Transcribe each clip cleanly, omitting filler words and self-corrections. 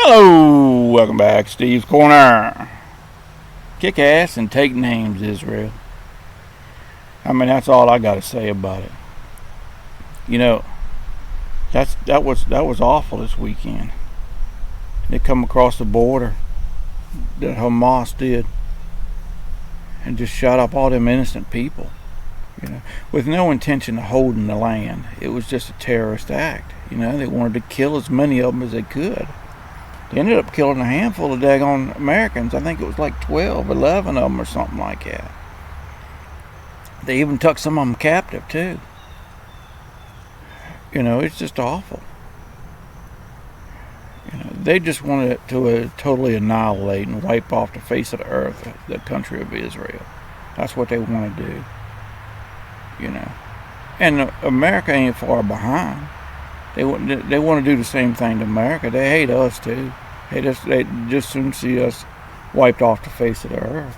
Hello, welcome back, Steve's Corner. Kick ass and take names, Israel. I mean, that's all I got to say about it. You know, that was awful this weekend. They come across the border that Hamas did and just shot up all them innocent people. With no intention of holding the land. It was just a terrorist act. They wanted to kill as many of them as they could. They ended up killing a handful of daggone Americans. I think it was like 12, 11 of them or something like that. They even took some of them captive too. It's just awful. They just wanted to totally annihilate and wipe off the face of the earth the country of Israel. That's what they want to do. And America ain't far behind. They want to do the same thing to America. They hate us too. They just soon see us wiped off the face of the earth.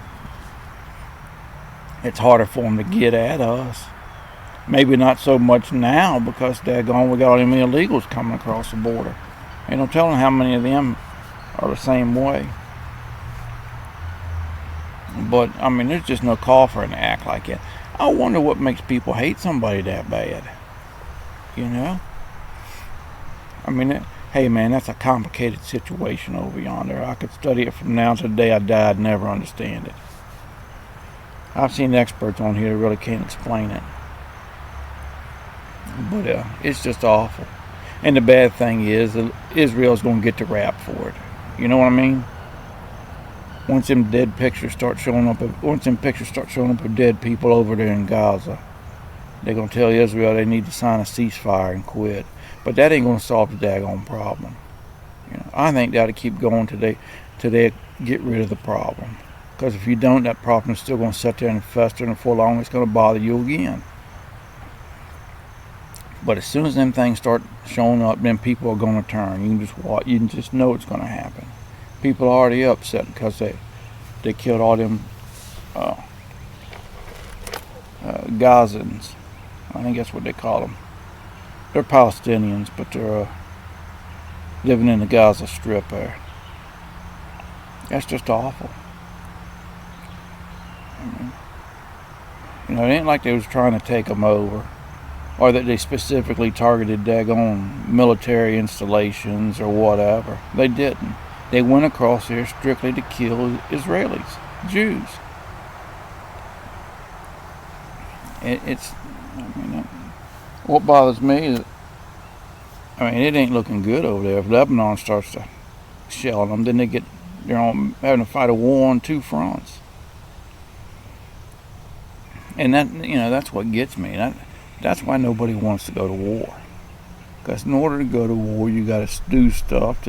It's harder for them to get at us. Maybe not so much now because daggone we got all them illegals coming across the border. Ain't no telling how many of them are the same way. But I mean, there's just no call for an act like that. I wonder what makes people hate somebody that bad. I mean, hey man, that's a complicated situation over yonder. I could study it from now to the day I die and never understand it. I've seen experts on here that really can't explain it. But it's just awful. And the bad thing is, Israel's going to get the rap for it. You know what I mean? Once them pictures start showing up of dead people over there in Gaza, they're going to tell Israel they need to sign a ceasefire and quit. But that ain't going to solve the daggone problem. I think that'll keep going till they get rid of the problem. Because if you don't, that problem is still going to sit there and fester, and before long it's going to bother you again. But as soon as them things start showing up, then people are going to turn. You can just watch. You can just know it's going to happen. People are already upset because they killed all them Gazans. I think that's what they call them. They're Palestinians, but they're living in the Gaza Strip there. That's just awful. It ain't like they was trying to take them over, or that they specifically targeted daggone military installations or whatever. They didn't. They went across here strictly to kill Israelis, Jews. What bothers me is, it ain't looking good over there. If Lebanon starts to shell them, then they're having to fight a war on two fronts. And that's what gets me. That's why nobody wants to go to war. Because in order to go to war, you got to do stuff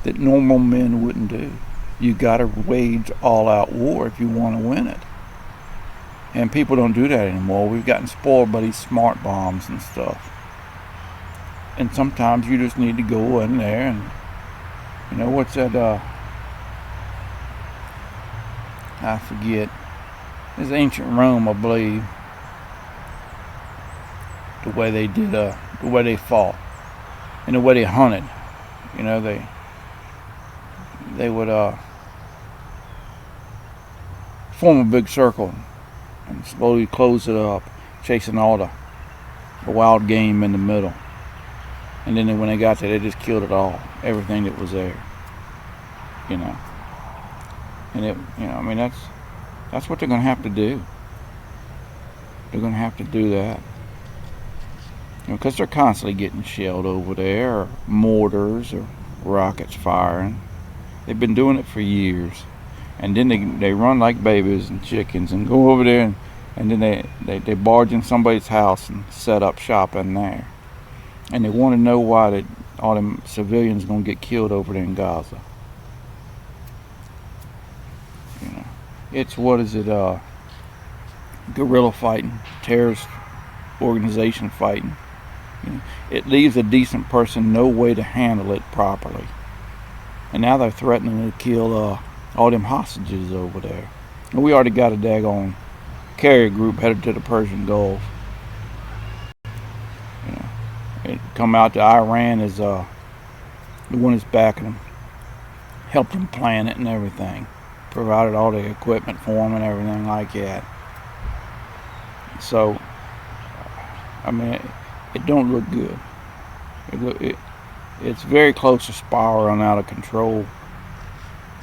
that normal men wouldn't do. You got to wage all-out war if you want to win it. And people don't do that anymore. We've gotten spoiled by these smart bombs and stuff. And sometimes you just need to go in there and, what's that, I forget. It's ancient Rome, I believe. The way they did, the way they fought. And the way they hunted. They would form a big circle and slowly close it up, chasing all the wild game in the middle. And then when they got there, they just killed it all, everything that was there. And that's what they're going to have to do. They're going to have to do that. Because they're constantly getting shelled over there, or mortars or rockets firing. They've been doing it for years. And then they run like babies and chickens and go over there and then they barge in somebody's house and set up shop in there. And they want to know why all them civilians going to get killed over there in Gaza. It's guerrilla fighting, terrorist organization fighting. It leaves a decent person no way to handle it properly. And now they're threatening to kill all them hostages over there. And we already got a daggone carrier group headed to the Persian Gulf. It come out that Iran is the one that's backing them. helped them plan it and everything. Provided all the equipment for them and everything like that. So, I mean, it don't look good. It's very close to spiraling out of control.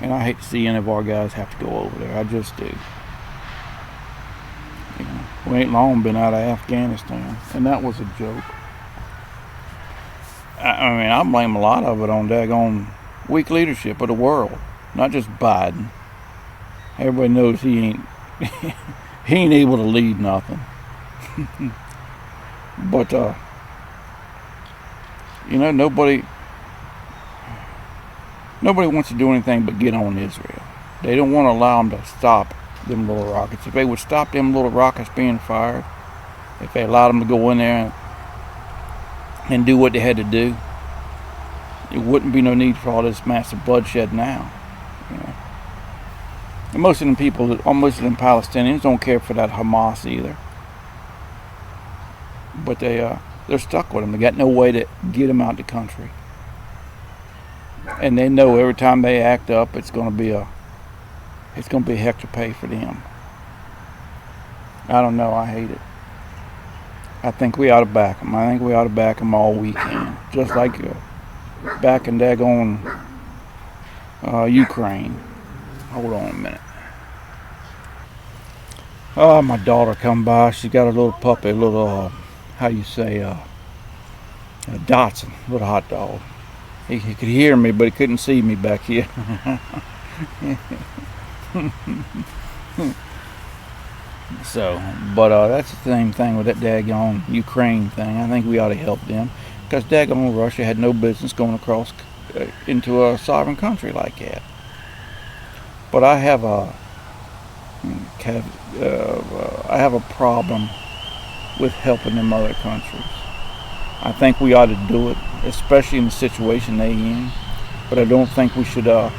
And I hate to see any of our guys have to go over there. I just do. You know, we ain't long been out of Afghanistan, and that was a joke. I mean, I blame a lot of it on daggone weak leadership of the world, not just Biden. Everybody knows he ain't he ain't able to lead nothing. But you know, nobody wants to do anything but get on Israel. They don't want to allow them to stop them little rockets. If they would stop them little rockets being fired, if they allowed them to go in there and do what they had to do, there wouldn't be no need for all this massive bloodshed now. You know? And most of them people, most of them Palestinians don't care for that Hamas either. But they're stuck with them. They got no way to get them out the country. And they know every time they act up, it's going to be a heck to pay for them. I don't know. I hate it. I think we ought to back them. I think we ought to back them all we can. Just like back in daggone Ukraine. Hold on a minute. Oh, my daughter come by. She got a little puppy, a little, how you say, a Dotson, little hot dog. He could hear me, but he couldn't see me back here. So, but that's the same thing with that daggone Ukraine thing. I think we ought to help them, because daggone Russia had no business going across into a sovereign country like that. But I have a problem with helping them other countries. I think we ought to do it, especially in the situation they in. But I don't think we should do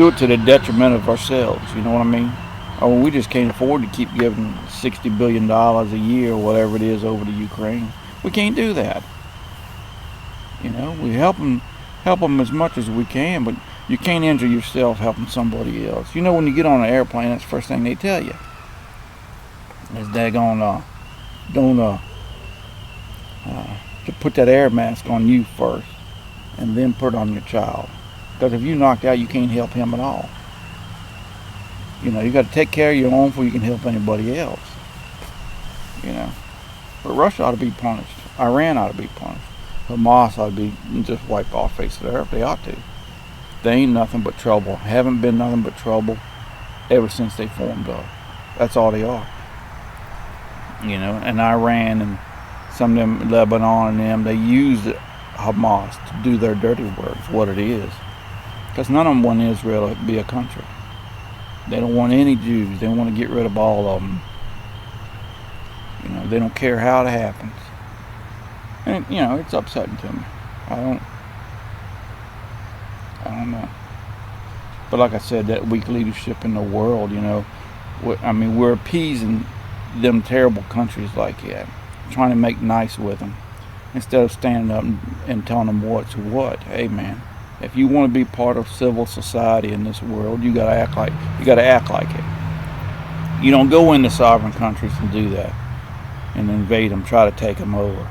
it to the detriment of ourselves. You know what I mean? Oh, we just can't afford to keep giving $60 billion a year or whatever it is over to Ukraine. We can't do that. You know, we help them as much as we can, but you can't injure yourself helping somebody else. You know, when you get on an airplane, that's the first thing they tell you. Is daggone to put that air mask on you first, and then put it on your child. Because if you knocked out, you can't help him at all. You know, you got to take care of your own before you can help anybody else. You know, but Russia ought to be punished. Iran ought to be punished. Hamas ought to be just wiped off the face of the earth. They ought to. They ain't nothing but trouble. Haven't been nothing but trouble ever since they formed up. That's all they are. You know, and Iran and some of them, Lebanon and them, they used Hamas to do their dirty work, is what it is. Because none of them want Israel to be a country. They don't want any Jews. They want to get rid of all of them. You know, they don't care how it happens. And, you know, it's upsetting to me. I don't know. But like I said, that weak leadership in the world, you know, I mean, we're appeasing them terrible countries like that, trying to make nice with them, instead of standing up and telling them what's what. Hey, man, if you want to be part of civil society in this world, you gotta act like it. You don't go into sovereign countries and do that, and invade them, try to take them over.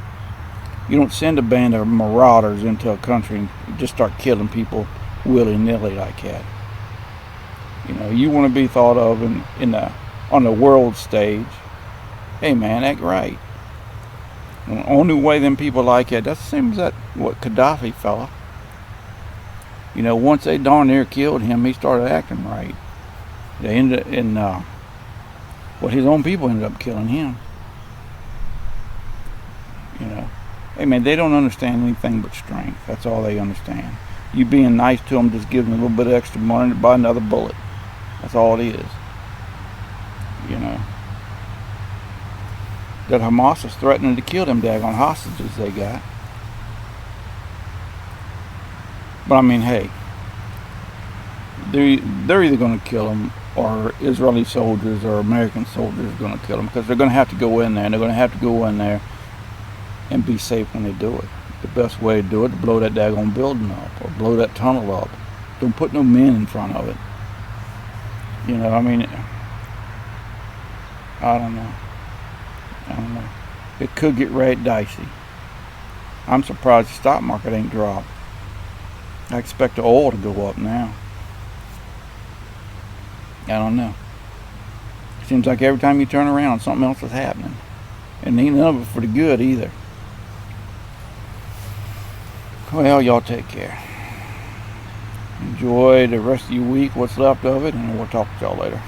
You don't send a band of marauders into a country and just start killing people willy-nilly like that. You know, you want to be thought of on the world stage. Hey, man, act right. The only way them people like that, that's the same as that Gaddafi fella. You know, once they darn near killed him, he started acting right. They ended up his own people ended up killing him. You know, hey, man, they don't understand anything but strength. That's all they understand. You being nice to them just gives them a little bit of extra money to buy another bullet. That's all it is. You know, that Hamas is threatening to kill them daggone hostages they got. But I mean, hey, they're either going to kill them, or Israeli soldiers or American soldiers are going to kill them, because they're going to have to go in there, and they're going to have to go in there and be safe when they do it. the best way to do it, to blow that daggone building up or blow that tunnel up. Don't put no men in front of it. You know, I mean, I don't know. It could get right dicey. I'm surprised the stock market ain't dropped. I expect the oil to go up now. I don't know. Seems like every time you turn around, something else is happening. And ain't none of it for the good either. Well, y'all take care. Enjoy the rest of your week, what's left of it, and we'll talk to y'all later.